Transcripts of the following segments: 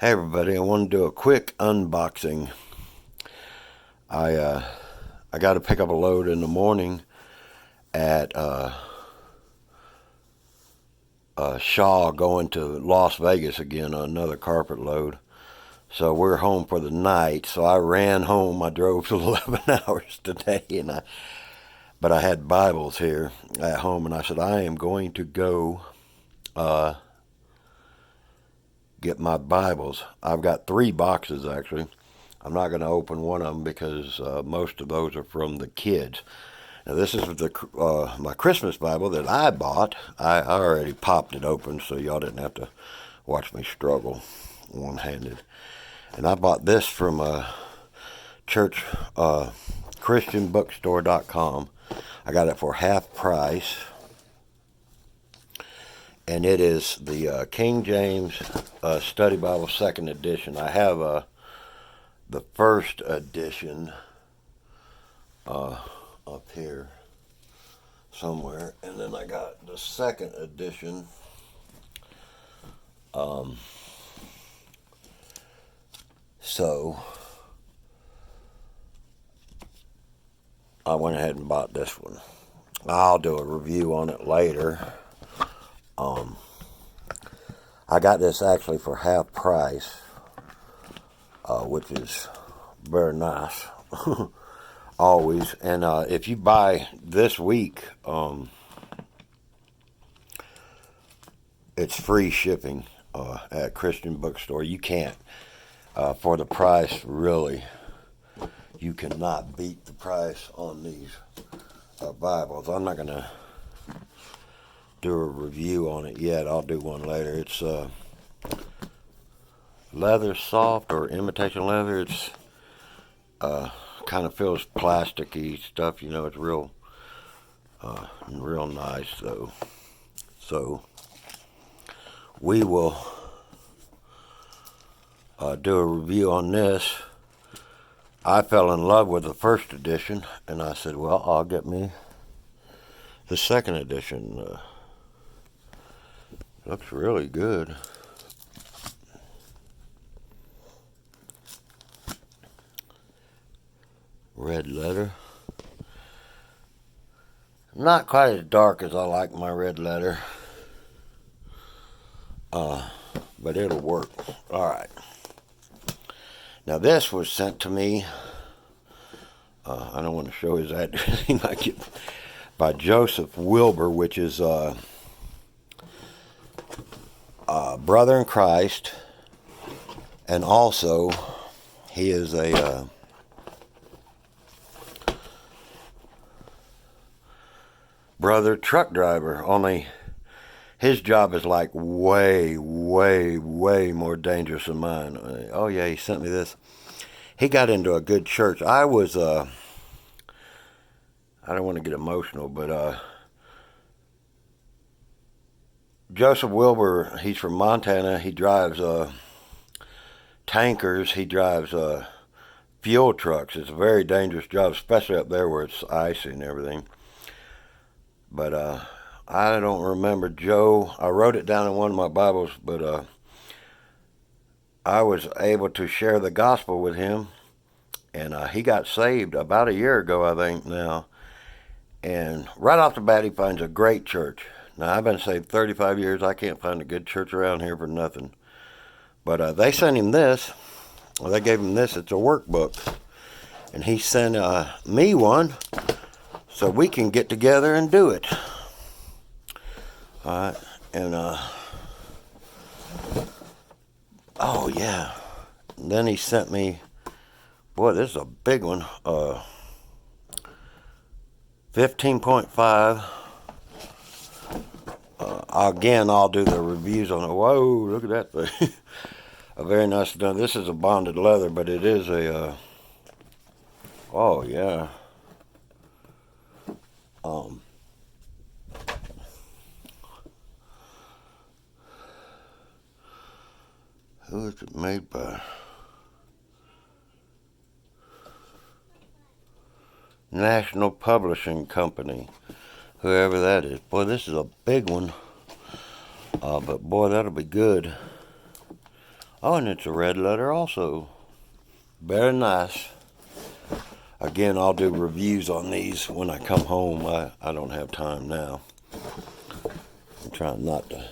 Hey everybody, I want to do a quick unboxing. I uh, I got to pick up a load in the morning at Shaw going to Las Vegas again, another carpet load. So we're home for the night. So I ran home. I drove for 11 hours today, but I had Bibles here at home, and I said I am going to go uh, get my Bibles. I've got 3 boxes actually. I'm not going to open one of them because most of those are from the kids. Now this is my Christmas Bible that I bought. I already popped it open, so y'all didn't have to watch me struggle one-handed. And I bought this from church christianbookstore.com. I got it for half price, and it is the King James Study Bible Second Edition. I have the first edition up here somewhere, and then I got the second edition. So I went ahead and bought this one. I'll do a review on it later. I got this actually for half price, which is very nice. Always. And if you buy this week, it's free shipping at Christian Bookstore. You can't, for the price, really, you cannot beat the price on these Bibles. I'm not going to do a review on it yet. I'll do one later. It's leather soft or imitation leather. It's kind of feels plasticky stuff. It's real nice though. So we will do a review on this. I fell in love with the first edition, and I said, well, I'll get me the second edition. Looks really good. Red letter. Not quite as dark as I like my red letter. But it'll work. Alright. Now this was sent to me. I don't want to show his address. He might get by Joseph Wilbur, which is brother in Christ, and also he is a brother truck driver. Only his job is like way more dangerous than mine. Oh yeah, he sent me this. He got into a good church. I don't want to get emotional, but Joseph Wilbur, he's from Montana. He drives tankers. He drives fuel trucks. It's a very dangerous job, especially up there where it's icy and everything. But I don't remember Joe. I wrote it down in one of my Bibles, but I was able to share the gospel with him, and he got saved about a year ago, I think now. And right off the bat, he finds a great church. Now, I've been saved 35 years. I can't find a good church around here for nothing. But they sent him this. Well, they gave him this. It's a workbook. And he sent me one so we can get together and do it. All right. And, oh, yeah. And then he sent me, boy, this is a big one. 15.5. Again, I'll do the reviews on it. Whoa, look at that thing. A very nice done. This is a bonded leather, but it is a, oh, yeah. Who is it made by? National Publishing Company. Whoever that is. Boy, this is a big one. But boy, that'll be good. Oh, and it's a red letter also. Very nice. Again, I'll do reviews on these when I come home. I don't have time now. I'm trying not to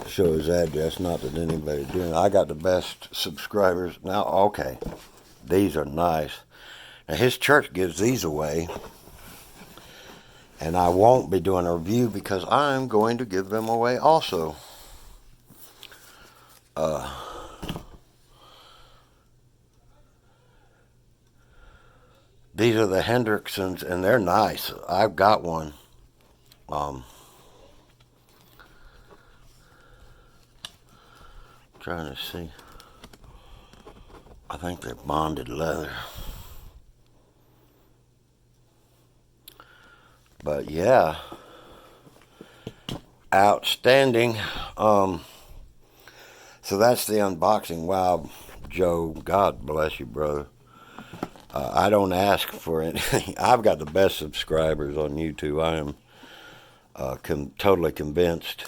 show his address, not that anybody's doing it. I got the best subscribers. Now, okay, these are nice. Now, his church gives these away, and I won't be doing a review because I'm going to give them away also. These are the Hendricksons, and they're nice. I've got one. Trying to see. I think they're bonded leather. But yeah, outstanding. So that's the unboxing. Wow, Joe, God bless you, brother. I don't ask for anything. I've got the best subscribers on YouTube. I am totally convinced.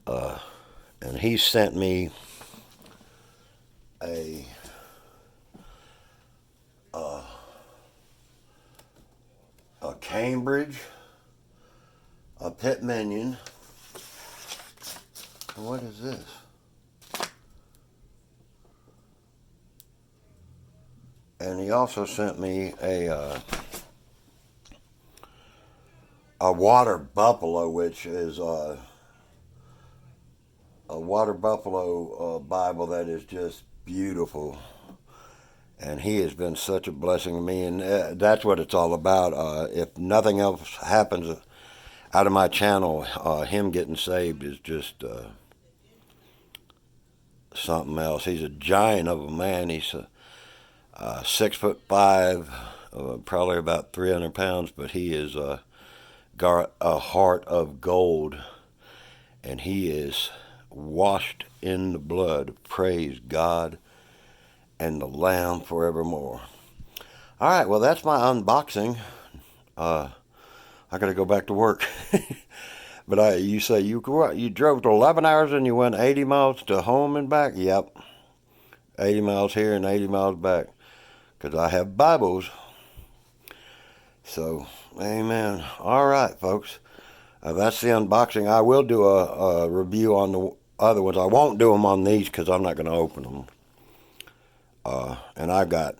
And he sent me a Cambridge, a Pit Minion. What is this? And he also sent me a water buffalo, which is a water buffalo Bible that is just beautiful. And he has been such a blessing to me, and that's what it's all about. If nothing else happens out of my channel, him getting saved is just something else. He's a giant of a man. He's 6'5", probably about 300 pounds, but he is got a heart of gold, and he is washed in the blood. Praise God and the Lamb forevermore. All right, well, that's my unboxing. I got to go back to work. But you say you drove to 11 hours and you went 80 miles to home and back? Yep. 80 miles here and 80 miles back. Because I have Bibles. So, amen. All right, folks. That's the unboxing. I will do a review on the other ones. I won't do them on these because I'm not going to open them. And I've got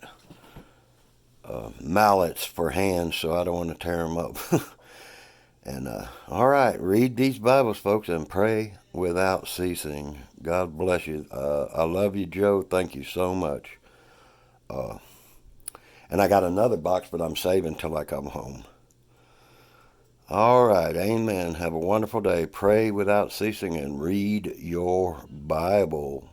mallets for hands, so I don't want to tear them up. And all right, read these Bibles, folks, and pray without ceasing. God bless you. I love you, Joe. Thank you so much. And I got another box, but I'm saving till I come home. All right, amen. Have a wonderful day. Pray without ceasing and read your Bible.